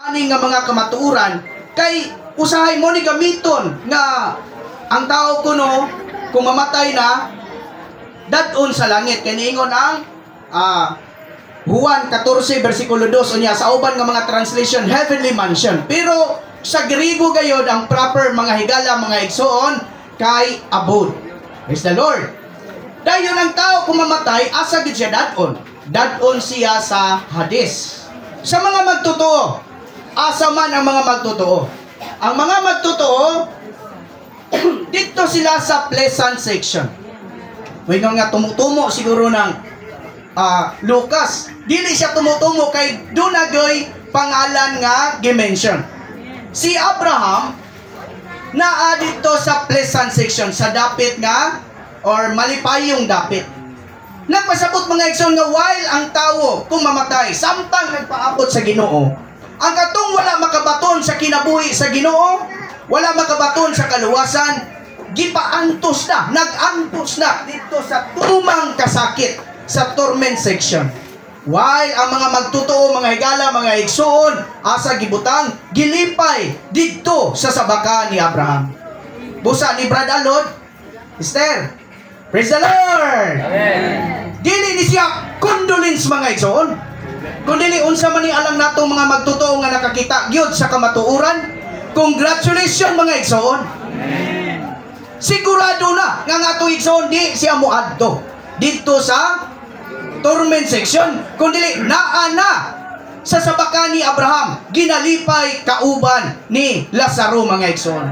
Ani nga mga kamatuuran kay usahay mo ni gamiton nga ang tao kuno kung mamatay na dadon sa langit kay niingon ang Juan 14 versikulo 2 unya sa uban nga mga translation heavenly mansion, pero sa Griego gayod ang proper mga higala mga igsoon kay abode. Praise the Lord. Dayon ang tao kung mamatay asa gid siya dadon siya sa Hades. Sa mga magtotoo, asa man ang mga magtotoo? Ang mga magtotoo dito sila sa pleasant section. Mayroon nga tumutumo siguro ng Lucas. Dili siya tumutumo kay dunagoy pangalan nga gimension. Si Abraham naa dito sa pleasant section sa dapit nga or malipayong dapit. Nagpasabot mga igsoon nga while ang tao kung mamatay samtang nagpaabot sa Ginoo, ang katong wala makabaton sa kinabuhi sa Ginoo, wala makabaton sa kaluwasan, gipaantos na, nag-antos na dito sa tumang kasakit sa torment section. While ang mga magtotoo, mga higala, mga igsoon, asa gibutang, gilipay dito sa sabaka ni Abraham. Busa ni Brad Alod, Esther, praise the Lord! Amen. Dili ni siya condolence mga igsoon. Kung dili unsa man ni alang natong mga magtotoo nga nakakita gyud sa kamatuoran, congratulations mga igsoon. Sigurado na nga ato igsoon di siya moadto dito sa torment section, kung dili naa na sa sabaka ni Abraham ginalipay kauban ni Lazaro mga igsoon.